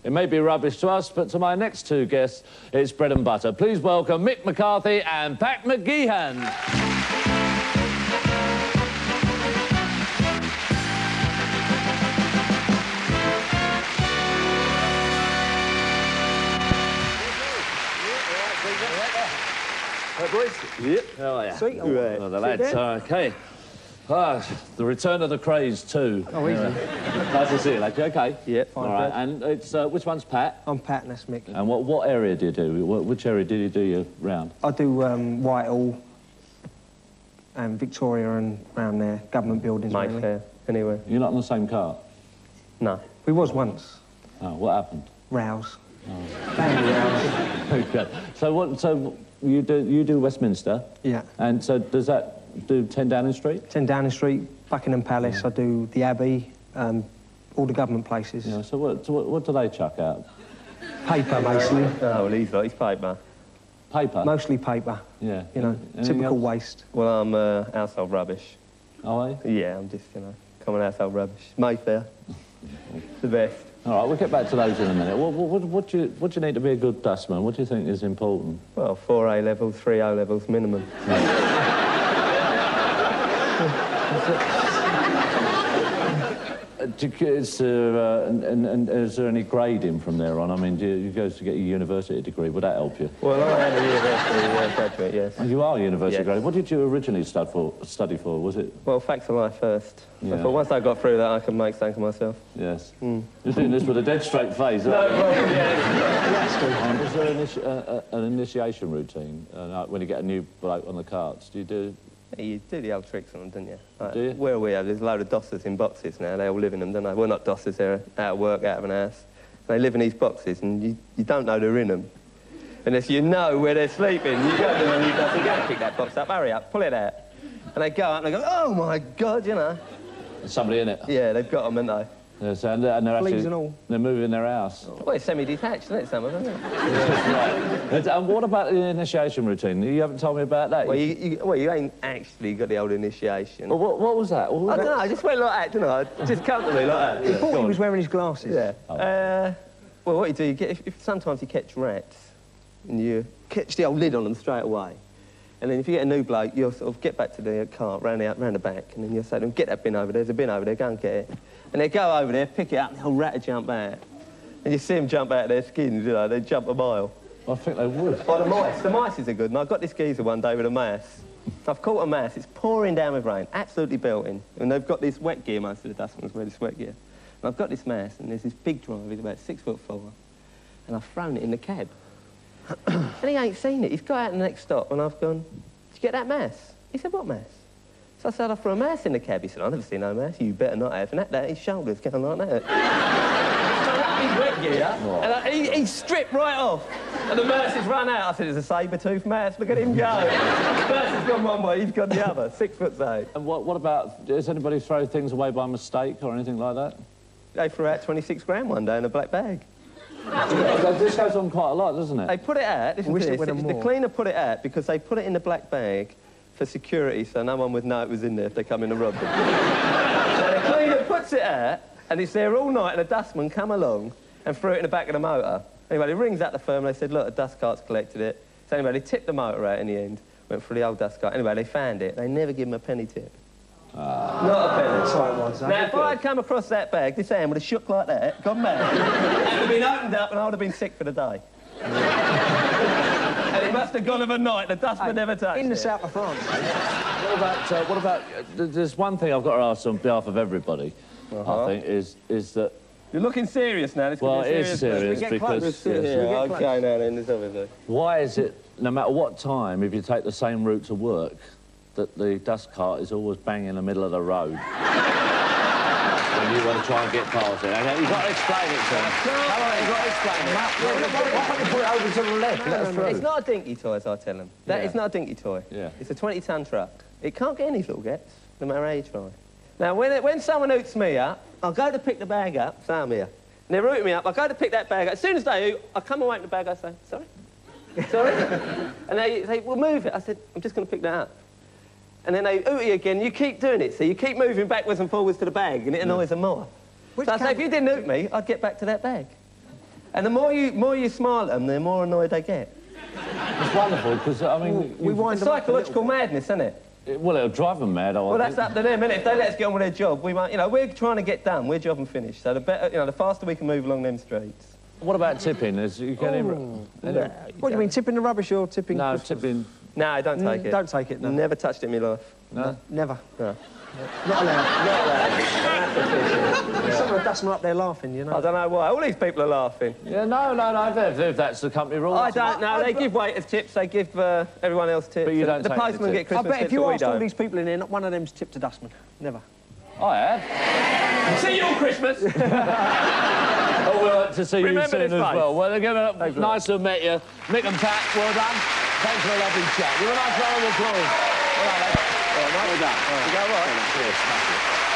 It may be rubbish to us, but to my next two guests, it's bread and butter. Please welcome Mick McCarthy and Pat McGeehan. Hey, boys. Yep. How are you? Sweet. Right. Oh, the lads. Okay. Ah, the return of the craze too. Oh, easy. Nice to see you, lad. You okay? Yeah, fine. All right. And it's which one's Pat? I'm Pat and that's Mick. And what area do you do? Which area did you do your round? I do Whitehall and Victoria and round there, government buildings mainly. Mayfair, anywhere. You're not in the same car? No. We was once. Oh, what happened? Rows. Oh. Family rows. Okay. So you do Westminster? Yeah. And so does that do 10 Downing Street? 10 Downing Street, Buckingham Palace. Yeah. I do the Abbey, all the government places. Yeah. So what do they chuck out? Paper mostly. Oh, well, he's paper. Paper? Mostly paper. Yeah. You know, typical waste. Well, I'm household rubbish. Oh, are you? Yeah, I'm just, common household rubbish. Mayfair. The best. All right, we'll get back to those in a minute. What do you need to be a good dustman? What do you think is important? Well, 4 A levels, 3 O levels minimum. Is there any grading from there on? I mean, do you go to get a university degree? Would that help you? Well, I am a university graduate, yes. Oh, you are a university yes. graduate. What did you originally study for? Was it? Well, facts of life first. Yeah. I thought once I got through that, I could make something of myself. Yes. You're doing this with a dead straight face, aren't you? No, problem, is there an initiation routine like when you get a new bloke on the carts? Do you do... Yeah, you do the old tricks on them, don't you? Like, do you? Where we have, there's a load of dossers in boxes now. They all live in them, don't they? We're not dossers, they're out of work, out of an house. They live in these boxes, and you don't know they're in them. Unless you know where they're sleeping. You go to them and you go to pick that box up, hurry up, pull it out. And they go out and they go, oh, my God, There's somebody in it? Yeah, they've got them, haven't they? Yes, and they're actually... and all. They're moving their house. Well, it's semi-detached, isn't it, some of them? Right. And what about the initiation routine? You haven't told me about that. Well, you ain't actually got the old initiation. Well, what was that? I don't know, I just went like that, didn't I? Just come to me like that. He thought he was wearing his glasses. Yeah. Oh. Well, what you do, you get, if sometimes you catch rats, and you catch the old lid on them straight away. And then if you get a new bloke, you'll sort of get back to the cart, round the back, and then you'll say to them, get that bin over there, there's a bin over there, go and get it. And they go over there, pick it up, and the whole rat will jump out. And you see them jump out of their skins, they jump a mile. I think they would. Oh, the mice is a good one. I got this geezer one day with a mouse. I've caught a mouse, it's pouring down with rain, absolutely belting. And they've got this wet gear, most of the dustmans wear this wet gear. And I've got this mouse, and there's this big driver, he's about 6'4", and I've thrown it in the cab. And he ain't seen it. He's got out in the next stop, and I've gone, did you get that mouse? He said, what mouse? So I said, I threw a mouse in the cab. He said, I've never seen no mouse. You better not have. And that his shoulders going like that. So that big wet gear, and he stripped right off. And the mouse has run out. I said, it's a saber-toothed mouse. Look at him go. The mouse has gone one way, he's gone the other. 6'8". And what about, does anybody throw things away by mistake or anything like that? They threw out 26 grand one day in a black bag. This goes on quite a lot, doesn't it? They put it out, listen to this, the cleaner put it out because they put it in the black bag for security, so no one would know it was in there if they come in and rob them. So the cleaner puts it out, and it's there all night, and a dustman come along and threw it in the back of the motor. Anyway, he rings out the firm, and they said, look, a dust cart's collected it. So anyway, they tipped the motor out in the end, went for the old dust cart. Anyway, they found it. They never give him a penny tip. Not a penny. Now, if I had come across that bag, this hand would have shook like that, gone mad. It would have been opened up, and I would have been sick for the day. And it must have gone overnight. The dustman never touched it. In the south of France. What about... there's one thing I've got to ask on behalf of everybody, I think, is that... You're looking serious now. Well, it is serious because... Yeah, okay, now then, there's everything. Why is it, no matter what time, if you take the same route to work, that the dust cart is always bang in the middle of the road? When you want to try and get past it. Okay, you've got to explain it to them. Come on, you've got to explain it. Why can't you put it over to the left? Let us through. It's not a dinky toy, as I tell them. That is not a dinky toy. Yeah. It's a 20-ton truck. It can't get any little gets, no matter how you try. Now, when someone hoots me up, I'll go to pick the bag up, say I'm here. And they're hooting me up, I go to pick that bag up. As soon as they hoot, I come away from the bag, I say, sorry? Sorry? And they say, well, move it. I said, I'm just going to pick that up. And then they hoot you again, you keep doing it, so you keep moving backwards and forwards to the bag, and it annoys them more. So I say, if you didn't hoot me, I'd get back to that bag. And the more you smile at them, the more annoyed they get. It's wonderful, because, I mean... We wind It's them up a psychological little bit. madness, isn't it? Well, it'll drive them mad, Well, that's up to them, isn't it? If they let us get on with their job, we might... You know, we're trying to get done. We're job and finished. So the better... You know, the faster we can move along them streets. What about tipping? You can What do you mean, tipping the rubbish or tipping... No, Christmas? tipping... No, don't take it. Don't take it, no. Never touched it in my life. No? Never. No. Not allowed. Not allowed. Some of the dustmen up there laughing, you know. I don't know why. All these people are laughing. Yeah, no, if that's the company rule. I don't know. They give waiters tips. They give everyone else tips. But you don't the take the postmen tip. get Christmas I bet tips, if you but we asked all don't. these people in here, not one of them's tipped a dustman. Never. I have. See you on Christmas. Oh, we'll like to see you Remember soon this as face. well. Well, again, nice to have met you. Mick and Pat, well done. Thanks for a lovely chat. Give a nice round of applause. Well done, mate. Well done. You go right. Cheers. Smash it.